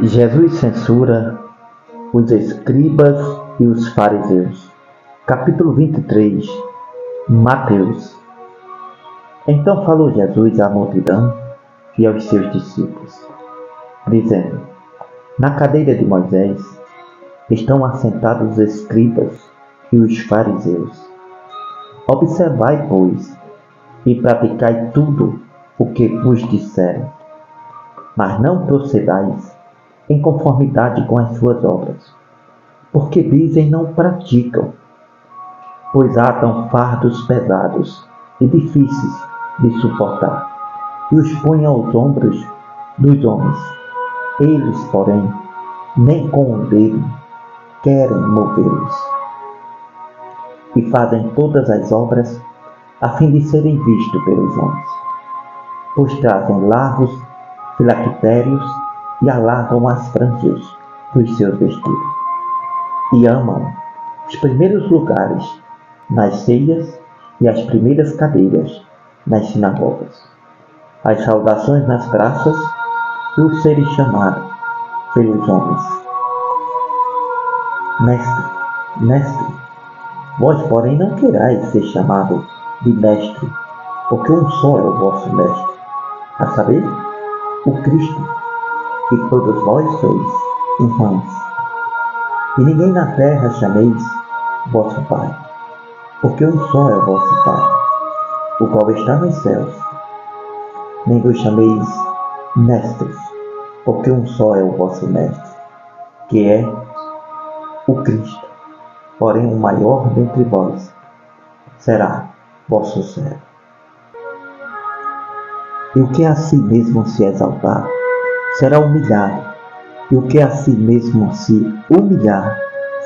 Jesus censura os escribas e os fariseus. Capítulo 23. Mateus. Então falou Jesus à multidão e aos seus discípulos, dizendo: Na cadeira de Moisés estão assentados os escribas e os fariseus. Observai, pois, e praticai tudo o que vos disserem, mas não procedais em conformidade com as suas obras, porque dizem e não praticam, pois atam fardos pesados e difíceis de suportar, e os põem aos ombros dos homens. Eles, porém, nem com o dedo querem movê-los, e fazem todas as obras a fim de serem vistos pelos homens, pois trazem largos filactérios e alargam as franjas dos seus vestidos, e amam os primeiros lugares nas ceias e as primeiras cadeiras nas sinagogas, as saudações nas praças e os serem chamados pelos homens: Mestre, vós, porém, não querais ser chamado de mestre, porque um só é o vosso mestre, a saber, o Cristo, e todos vós sois irmãos. E ninguém na terra chameis vosso Pai, porque um só é o vosso Pai, o qual está nos céus. Nem vos chameis mestres, porque um só é o vosso mestre, que é o Cristo. Porém, o maior dentre vós será vosso servo. E o que a si mesmo se exaltar será humilhado, e o que a si mesmo se humilhar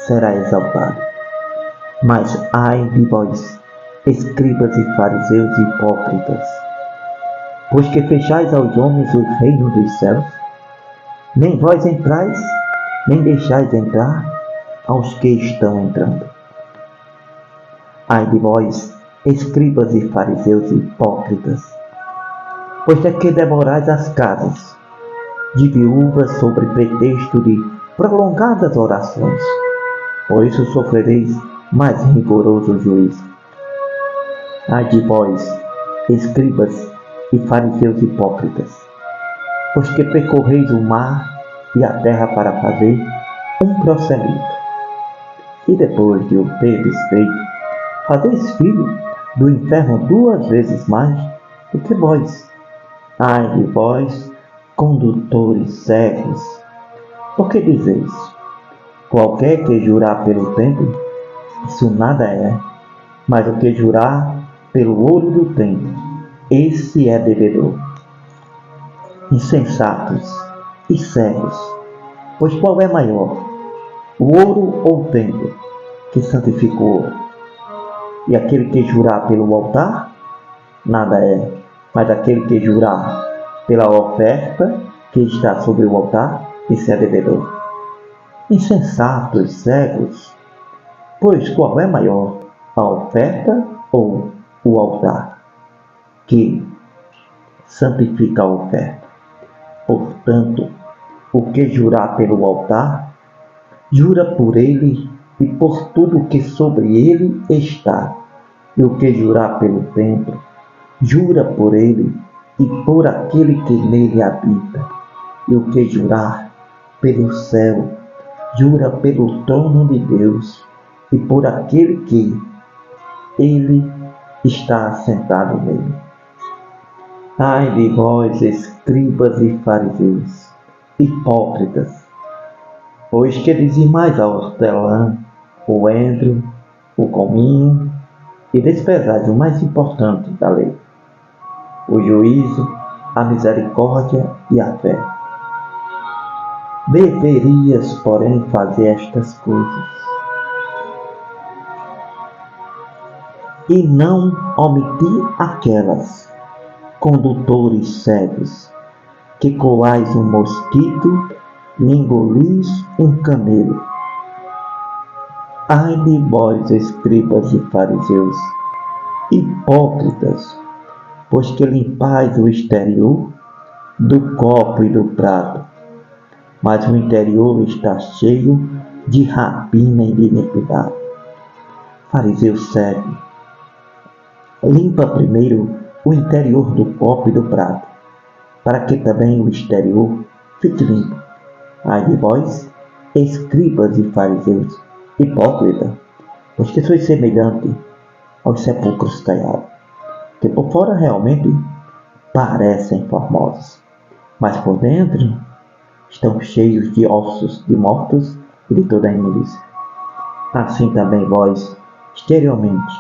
será exaltado. Mas ai de vós, escribas e fariseus hipócritas, pois que fechais aos homens o reino dos céus, nem vós entrais, nem deixais entrar aos que estão entrando. Ai de vós, escribas e fariseus hipócritas, pois é que devorais as casas de viúvas sobre pretexto de prolongadas orações. Por isso sofrereis mais rigoroso juízo. Ai de vós, escribas e fariseus hipócritas, pois que percorreis o mar e a terra para fazer um prosélito, e depois de o teres feito, fazeis filho do inferno 2 vezes mais do que vós. Ai de vós, condutores cegos, porque dizeis: qualquer que jurar pelo templo, isso nada é, mas o que jurar pelo ouro do templo, esse é devedor. Insensatos e cegos, pois qual é maior, o ouro ou o templo que santifica o ouro? E aquele que jurar pelo altar, nada é, mas aquele que jurar pela oferta que está sobre o altar, esse é devedor. Insensatos, cegos, pois qual é maior, a oferta ou o altar que santifica a oferta? Portanto, o que jurar pelo altar, jura por ele e por tudo que sobre ele está. E o que jurar pelo templo, jura por ele e por aquele que nele habita. E o que jurar pelo céu, jura pelo trono de Deus e por aquele que ele está assentado nele. Ai de vós, escribas e fariseus, hipócritas, pois que dizimais a hortelã, o endro, o cominho, e desprezais o mais importante da lei, o juízo, a misericórdia e a fé. Deverias, porém, fazer estas coisas, e não omitir aquelas, condutores cegos, que coais um mosquito e engolis um camelo. Ai de vós, escribas e fariseus, hipócritas, pois que limpais o exterior do copo e do prato, mas o interior está cheio de rapina e de iniquidade. Fariseu cego, limpa primeiro o interior do copo e do prato, para que também o exterior fique limpo. Ai de vós, escribas e fariseus, hipócritas, pois que sois semelhante aos sepulcros caiados, que por fora realmente parecem formosos, mas por dentro estão cheios de ossos de mortos e de toda a imundícia. Assim também vós, exteriormente,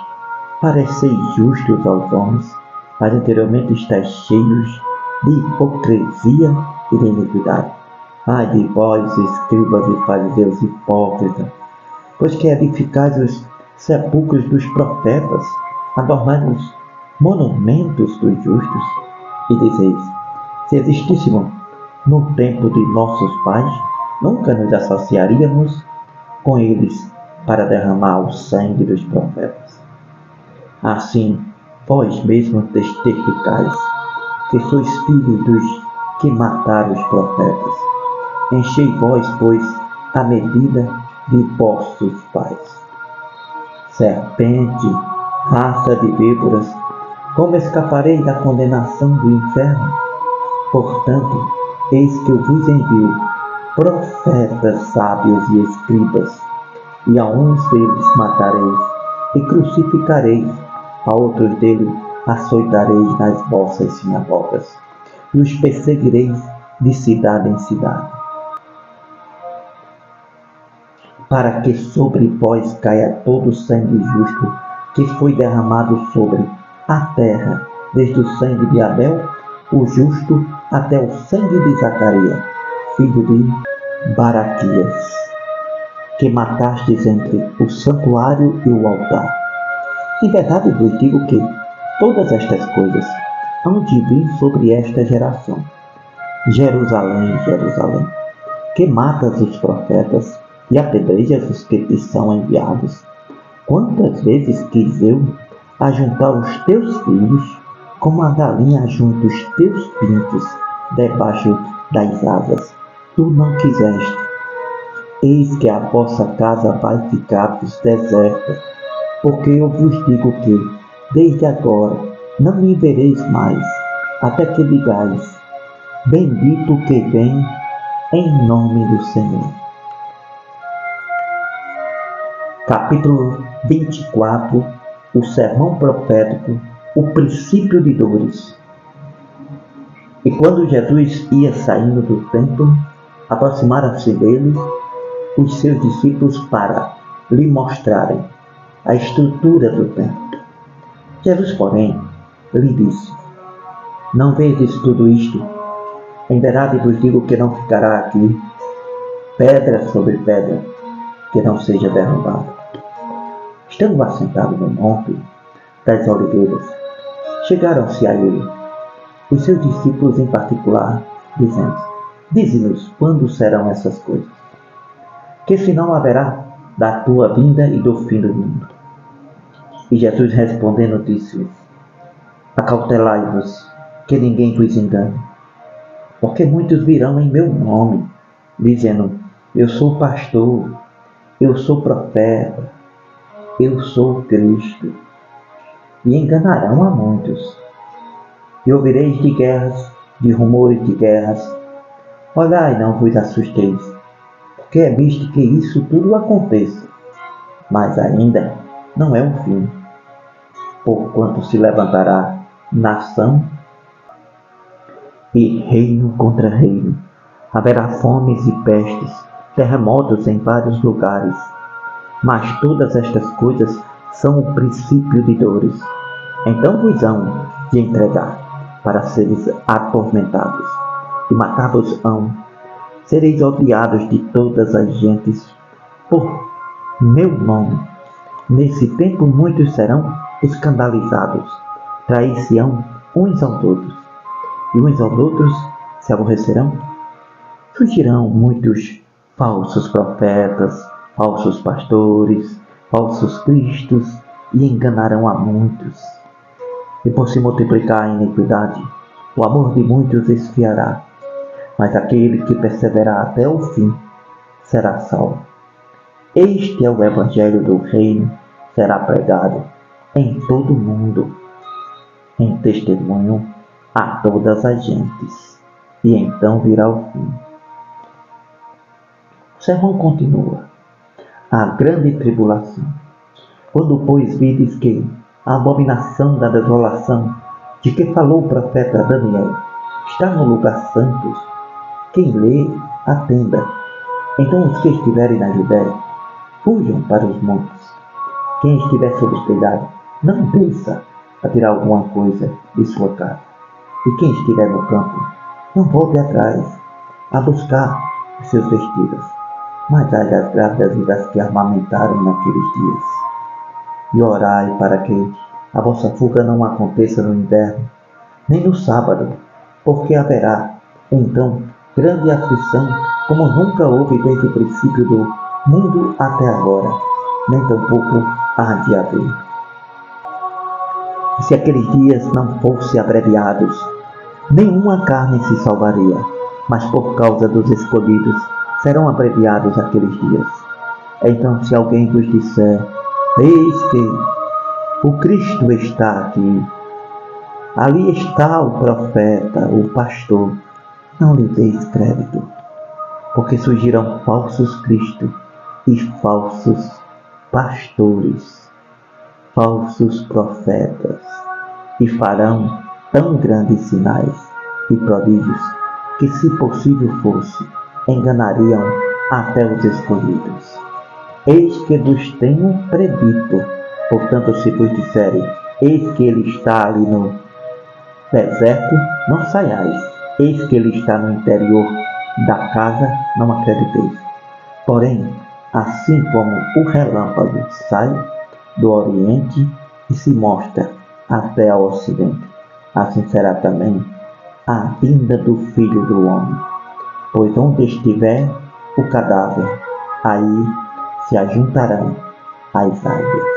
pareceis justos aos homens, mas interiormente estáis cheios de hipocrisia e de iniquidade. Ai de vós, escribas e fariseus hipócritas, pois que edificais os sepulcros dos profetas, adornais os monumentos dos justos, e dizeis: se existíssemos no tempo de nossos pais, nunca nos associaríamos com eles para derramar o sangue dos profetas. Assim, vós mesmos testificais que sois filhos dos que mataram os profetas. Enchei vós, pois, a medida de vossos pais. Serpente, raça de víboras, como escaparei da condenação do inferno? Portanto, eis que eu vos envio profetas sábios e escribas, e a uns deles matareis e crucificareis, a outros deles açoitareis nas vossas sinagogas, e os perseguireis de cidade em cidade, para que sobre vós caia todo o sangue justo que foi derramado sobre a terra, desde o sangue de Abel, o justo, até o sangue de Zacarias, filho de Baraquias, que matastes entre o santuário e o altar. Em verdade vos digo que todas estas coisas hão de vir sobre esta geração. Jerusalém, Jerusalém, que matas os profetas e apedrejas os que te são enviados. Quantas vezes quis eu ajuntar os teus filhos, como a galinha ajunta os teus pintos debaixo das asas? Tu não quiseste. Eis que a vossa casa vai ficar deserta, porque eu vos digo que, desde agora, não me vereis mais, até que digais: bendito que vem em nome do Senhor. Capítulo 24. O sermão profético, o princípio de dores. E quando Jesus ia saindo do templo, aproximaram-se dele os seus discípulos para lhe mostrarem a estrutura do templo. Jesus, porém, lhe disse: não vedes tudo isto? Em verdade vos digo que não ficará aqui pedra sobre pedra que não seja derrubada. Estando assentados no monte das oliveiras, chegaram-se a ele os seus discípulos em particular, dizendo: dize-nos quando serão essas coisas, que sinal haverá da tua vinda e do fim do mundo? E Jesus respondendo disse-lhes: acautelai-vos, que ninguém vos engane, porque muitos virão em meu nome, dizendo: eu sou pastor, eu sou profeta, eu sou Cristo, e enganarão a muitos. E ouvireis de guerras, de rumores de guerras. Olhai, não vos assusteis, porque é visto que isso tudo aconteça, mas ainda não é o fim. Porquanto se levantará nação e reino contra reino. Haverá fomes e pestes, terremotos em vários lugares. Mas todas estas coisas são o princípio de dores. Então vos hão de entregar para seres atormentados, e matar-vos hão. Sereis odiados de todas as gentes por meu nome. Nesse tempo muitos serão escandalizados, trair-se-ão uns aos outros, e uns aos outros se aborrecerão. Surgirão muitos falsos profetas, falsos pastores, falsos cristos, e enganarão a muitos. E por se multiplicar a iniquidade, o amor de muitos esfriará. mas aquele que perseverar até o fim será salvo. Este é o Evangelho do Reino, será pregado em todo o mundo, em testemunho a todas as gentes, e então virá o fim. O sermão continua. A grande tribulação. Quando, pois, vides que a abominação da desolação, de que falou o profeta Daniel, está no lugar santo, quem lê, atenda. Então os que estiverem na Judéia, fujam para os montes. Quem estiver sob o telhado, não desça a tirar alguma coisa de sua casa. E quem estiver no campo, não volte atrás a buscar os seus vestidos. Mas ai das grávidas e das que amamentarem naqueles dias. E orai para que a vossa fuga não aconteça no inverno, nem no sábado, porque haverá, então, grande aflição, como nunca houve desde o princípio do mundo até agora, nem tampouco há de haver. E se aqueles dias não fossem abreviados, nenhuma carne se salvaria, mas por causa dos escolhidos serão abreviados aqueles dias. Então, se alguém vos disser, eis que o Cristo está aqui, ali está o profeta, o pastor, não lhe deis crédito, porque surgirão falsos cristos e falsos pastores, falsos profetas, e farão tão grandes sinais e prodígios que, se possível fosse, enganariam até os escolhidos. Eis que vos tenho predito, portanto, se vos disserem, eis que ele está ali no deserto, não saiais, eis que ele está no interior da casa, não acrediteis. Porém, assim como o relâmpago sai do oriente e se mostra até ao ocidente, assim será também a vinda do Filho do Homem. Pois onde estiver o cadáver, aí se ajuntarão as águias.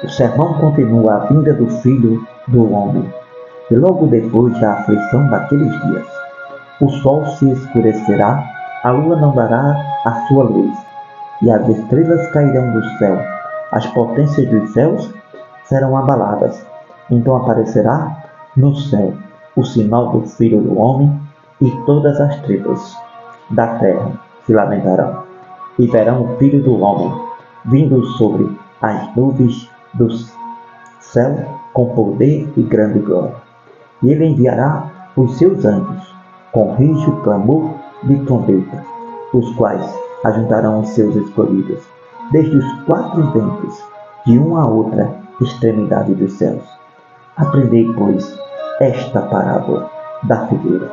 O sermão continua a vinda do Filho do Homem, e logo depois da aflição daqueles dias, o sol se escurecerá, a lua não dará a sua luz, e as estrelas cairão do céu, as potências dos céus serão abaladas. Então aparecerá no céu o sinal do Filho do Homem, e todas as tribos da terra se lamentarão, e verão o Filho do Homem vindo sobre as nuvens do céu com poder e grande glória. E ele enviará os seus anjos com rijo clamor de trombeta, os quais ajuntarão os seus escolhidos desde os quatro ventos, de uma a outra extremidade dos céus. Aprendei, pois, esta parábola da figueira.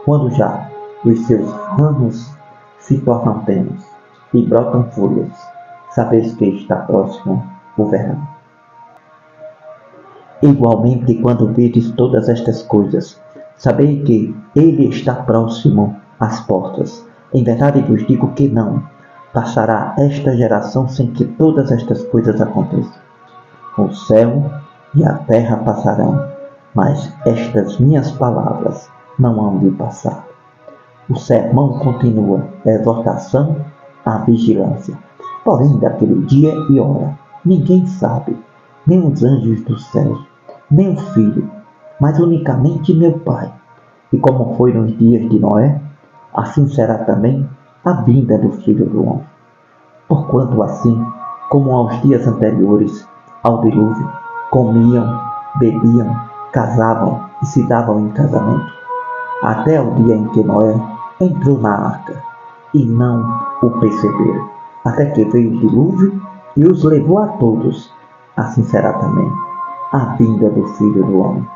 Quando já os seus ramos se tornam tenos e brotam folhas, sabeis que está próximo o verão. Igualmente, quando vedes todas estas coisas, sabei que ele está próximo às portas. Em verdade vos digo que não passará esta geração sem que todas estas coisas aconteçam. O céu e a terra passarão, mas estas minhas palavras não hão de passar. O sermão continua, exortação à vigilância. Porém, daquele dia e hora, ninguém sabe, nem os anjos do céu, nem o Filho, mas unicamente meu Pai. E como foi nos dias de Noé, assim será também a vinda do Filho do Homem. Porquanto assim, como aos dias anteriores ao dilúvio, comiam, bebiam, casavam e se davam em casamento, até o dia em que Noé entrou na arca, e não o perceberam, até que veio o dilúvio e os levou a todos. Assim será também a vinda do Filho do Homem.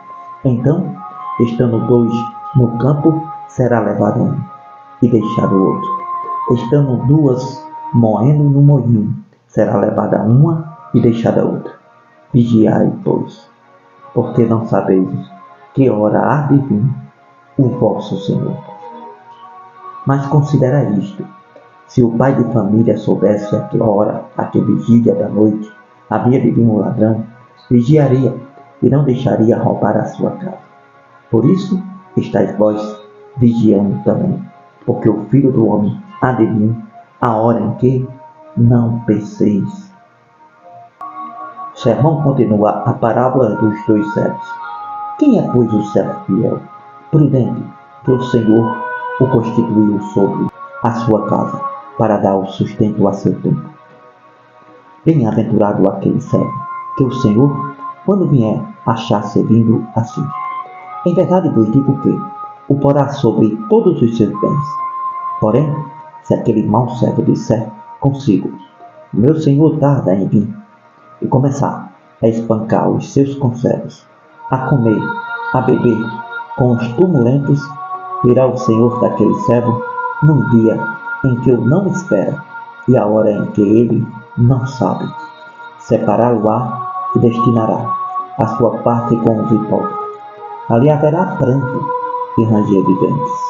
Então, estando dois no campo, será levado um e deixado o outro. Estando duas moendo no moinho, será levada uma e deixada outra. Vigiai, pois, porque não sabeis que hora há de vir o vosso Senhor. Mas considera isto: se o pai de família soubesse a que hora, a que vigília da noite, havia de vir um ladrão, vigiaria e não deixaria roubar a sua casa. Por isso, estáis vós vigiando também, porque o Filho do Homem há de vir a hora em que não penseis. O sermão continua a parábola dos dois servos. Quem é, pois, o servo fiel, prudente, que o Senhor o constituiu sobre a sua casa, para dar o sustento a seu tempo? Bem-aventurado aquele servo, que o Senhor, quando vier, achar servindo assim. Em verdade vos digo que o porá sobre todos os seus bens. Porém, se aquele mau servo disser consigo, meu Senhor tarda em vir, e começar a espancar os seus conservos, a comer, a beber com os tumulentos, virá o Senhor daquele servo num dia em que o não espera e a hora em que ele não sabe. Separá-lo-á e destinará a sua parte com os hipócritas. Ali haverá pranto e ranger de dentes.